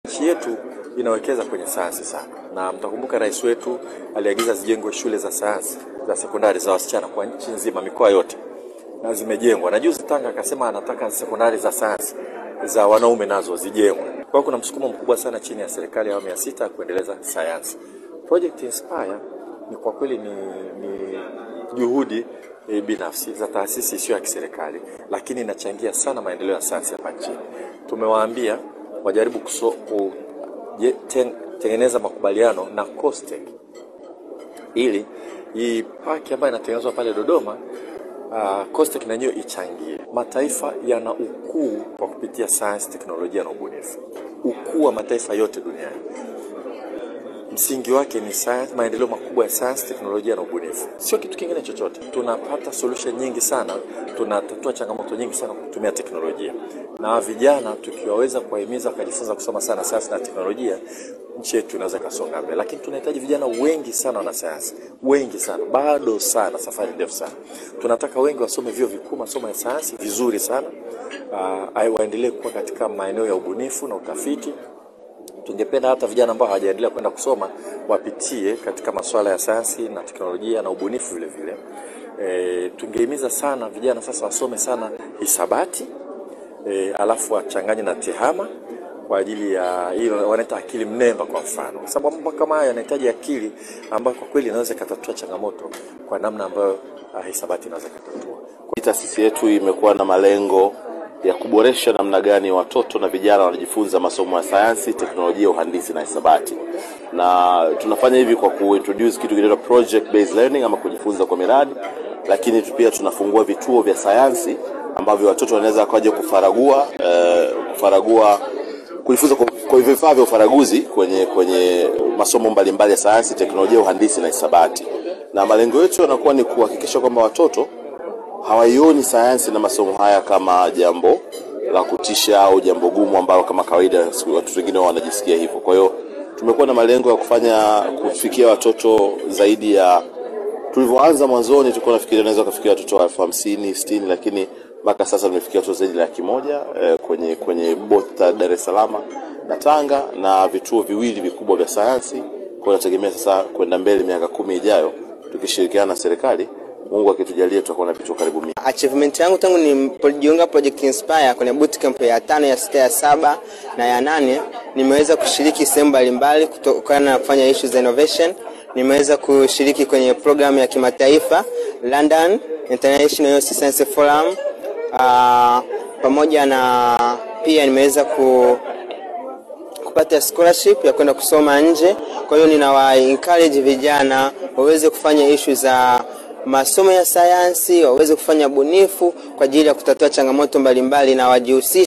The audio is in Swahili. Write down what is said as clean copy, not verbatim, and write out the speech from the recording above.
Nchi yetu inawekeza kwenye sayansi sana, na mtakumbuka rais wetu aliagiza zijengwe shule za sayansi za sekondari za wasichana kwa nchi nzima, mikoa yote, na zimejengwa. Na juzi Tanga akasema anataka sekondari za sayansi za wanaume nazo zijengwe. Kwa kuna msukumo mkubwa sana chini ya serikali ya awamu ya 6 kuendeleza sayansi. Project Inspire ni kwa kweli ni juhudi binafsi za taasisi isiyo ya kiserikali, lakini inachangia sana maendeleo ya sayansi hapa nchini. Tumewaambia wajaribu tengeneza makubaliano na COSTECH ili hii park ambayo inatengenezwa pale Dodoma, COSTECH na yenyewe ichangie. Mataifa yana ukuu kwa kupitia sayansi, teknolojia na ubunifu. Ukuu wa mataifa yote duniani msingi wake ni sayansi, maendeleo makubwa ya sayansi, teknolojia na ubunifu. Sio kitu kingine chochote. Tunapata solution nyingi sana, tunatatua changamoto nyingi sana kutumia teknolojia. Na vijana tukiwaweza kuwahimiza kujifunza kusoma sana sayansi na teknolojia, nchi yetu inaweza kusonga mbele. Lakini tunahitaji vijana wengi sana wana sayansi, wengi sana, bado sana, safari ndefu sana. Tunataka wengi wasome vyuo vikuu masomo ya sayansi vizuri sana, waendelee kuwa katika maeneo ya ubunifu na utafiti. Tungependa hata vijana ambao hawajaendelea kwenda kusoma wapitie katika masuala ya sayansi na teknolojia na ubunifu vile vile. Tungehimiza sana vijana sasa wasome sana hisabati, alafu wachanganye na tehama kwa ajili ya hilo wanaita akili mnemba kwa mfano. Kwa sababu mambo kama haya yanahitaji akili ambayo kwa kweli inaweza kutatua changamoto kwa namna ambayo hisabati inaweza kutatua. Taasisi yetu imekuwa na malengo ya kuboresha namna gani watoto na vijana wanajifunza masomo ya sayansi, teknolojia, uhandisi na hisabati. Na tunafanya hivi kwa kuintroduce kitu kinaitwa project based learning ama kujifunza kwa miradi, lakini pia tunafungua vituo vya sayansi ambavyo watoto wanaweza kuja kujifunza kwa vifaa vya ufaraguzi kwenye masomo mbalimbali ya sayansi, teknolojia, uhandisi na hisabati. Na malengo yetu yanakuwa ni kuhakikisha kwamba watoto hawaioni sayansi na masomo haya kama jambo la kutisha au jambo gumu ambalo kama kawaida watu wengine wanajisikia hivyo. Kwa hiyo tumekuwa na malengo ya kufikia watoto zaidi ya, tulivyoanza mwanzoni tulikuwa nafikiria tunaweza kufikia watoto 50, 60, lakini mpaka sasa tumefikia watoto zaidi ya 100 kwenye both Dar es Salaam na Tanga, na vituo viwili vikubwa vya sayansi. Kwa hiyo nategemea sasa kwenda mbele miaka 10 ijayo tukishirikiana na serikali, Mungu akitujalia tutakuwa na vituo karibu 100. Achievement yangu tangu nilipojiunga Project Inspire kwenye bootcamp ya 5, ya 6, ya 7 na ya 8, nimeweza kushiriki sehemu mbalimbali kutokana na kufanya issues za innovation. Nimeweza kushiriki kwenye program ya kimataifa London International Youth Science Forum, pamoja na pia nimeweza kupata scholarship ya kwenda kusoma nje. Kwa hiyo ninawa-encourage vijana waweze kufanya issues za masomo ya sayansi, waweze kufanya bunifu kwa ajili ya kutatua changamoto mbalimbali na wajihusishe